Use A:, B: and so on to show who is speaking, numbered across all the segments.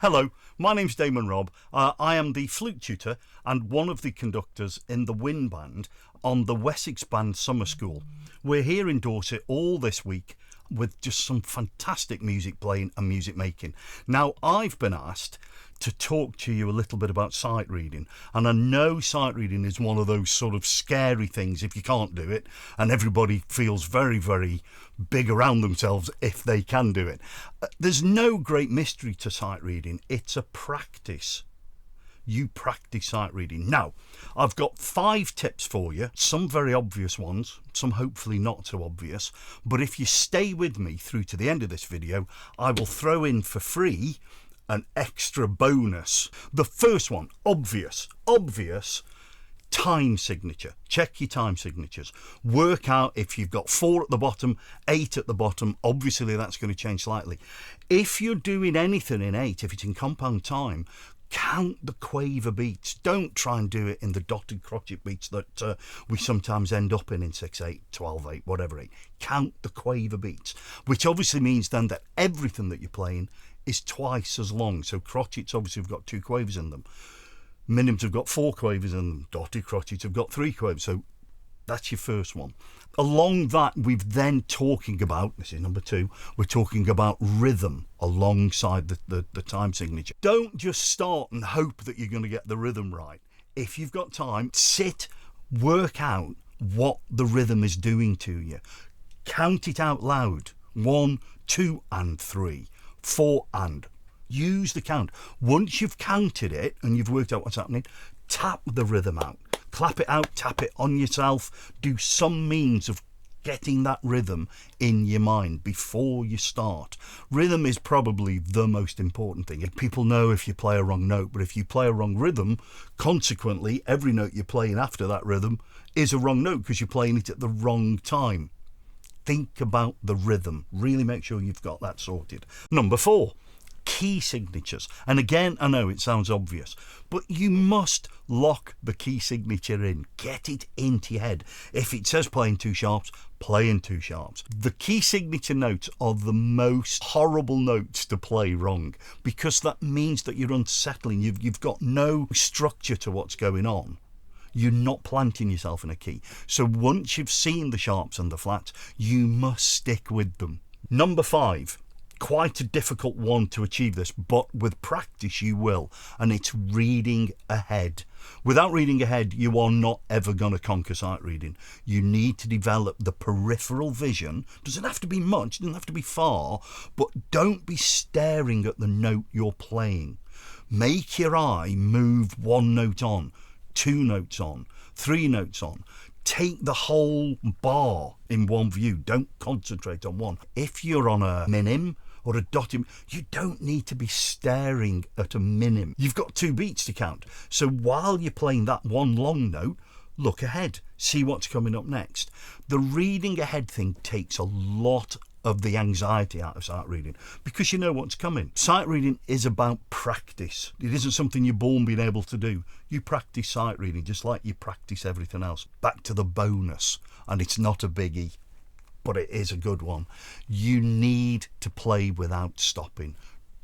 A: Hello, my name's Damon Robb. I am the flute tutor and one of the conductors in the wind band on the Wessex Band Summer School. We're here in Dorset all this week with just some fantastic music playing and music making. Now, I've been asked to talk to you a little bit about sight reading, and I know sight reading is one of those sort of scary things if you can't do it, and everybody feels very, very big around themselves if they can do it. There's no great mystery to sight reading. It's a practice. You practice sight reading. Now, I've got 5 tips for you, some very obvious ones, some hopefully not so obvious, but if you stay with me through to the end of this video, I will throw in for free an extra bonus. The first one, obvious, time signature. Check your time signatures. Work out if you've got 4 at the bottom, 8 at the bottom. Obviously that's going to change slightly. If you're doing anything in 8, if it's in compound time, count the quaver beats. Don't try and do it in the dotted crotchet beats that we sometimes end up in 6/8, 12/8, whatever 8. Count the quaver beats, which obviously means then that everything that you're playing is twice as long. So crotchets obviously have got 2 quavers in them. Minims have got 4 quavers in them. Dotted crotchets have got 3 quavers. So that's your first one. Along that, we've then talking about, this is number 2, we're talking about rhythm alongside the time signature. Don't just start and hope that you're going to get the rhythm right. If you've got time, sit, work out what the rhythm is doing to you. Count it out loud. 1, 2, and 3. 4 and. Use the count. Once you've counted it and you've worked out what's happening, tap the rhythm out. Clap it out, tap it on yourself. Do some means of getting that rhythm in your mind before you start. Rhythm is probably the most important thing. People know if you play a wrong note, but if you play a wrong rhythm, consequently, every note you're playing after that rhythm is a wrong note because you're playing it at the wrong time. Think about the rhythm. Really make sure you've got that sorted. Number 4, key signatures. And again, I know it sounds obvious, but you must lock the key signature in. Get it into your head. If it says playing 2 sharps, play in 2 sharps. The key signature notes are the most horrible notes to play wrong because that means that you're unsettling. You've got no structure to what's going on. You're not planting yourself in a key. So once you've seen the sharps and the flats, you must stick with them. Number 5, quite a difficult one to achieve this, but with practice you will, and it's reading ahead. Without reading ahead, you are not ever going to conquer sight reading. You need to develop the peripheral vision. Doesn't have to be much, doesn't have to be far, but don't be staring at the note you're playing. Make your eye move 1 note on, 2 notes on, 3 notes on. Take the whole bar in one view. Don't concentrate on one. If you're on a minim or a dotted, you don't need to be staring at a minim. You've got 2 beats to count. So while you're playing that one long note, look ahead. See what's coming up next. The reading ahead thing takes a lot of the anxiety out of sight reading because you know what's coming. Sight reading is about practice. It isn't something you're born being able to do. You practice sight reading just like you practice everything else. Back to the bonus, and it's not a biggie, but it is a good one. You need to play without stopping.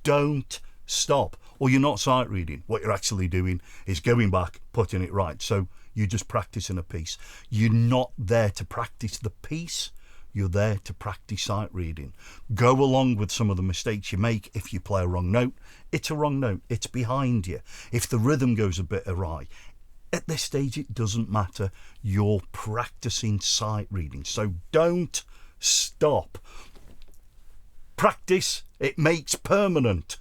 A: Don't stop, or you're not sight reading. What you're actually doing is going back, putting it right. So you're just practicing a piece. You're not there to practice the piece. You're there to practice sight reading. Go along with some of the mistakes you make. If you play a wrong note, it's a wrong note. It's behind you. If the rhythm goes a bit awry, at this stage it doesn't matter. You're practicing sight reading. So don't stop. Practice, it makes permanent.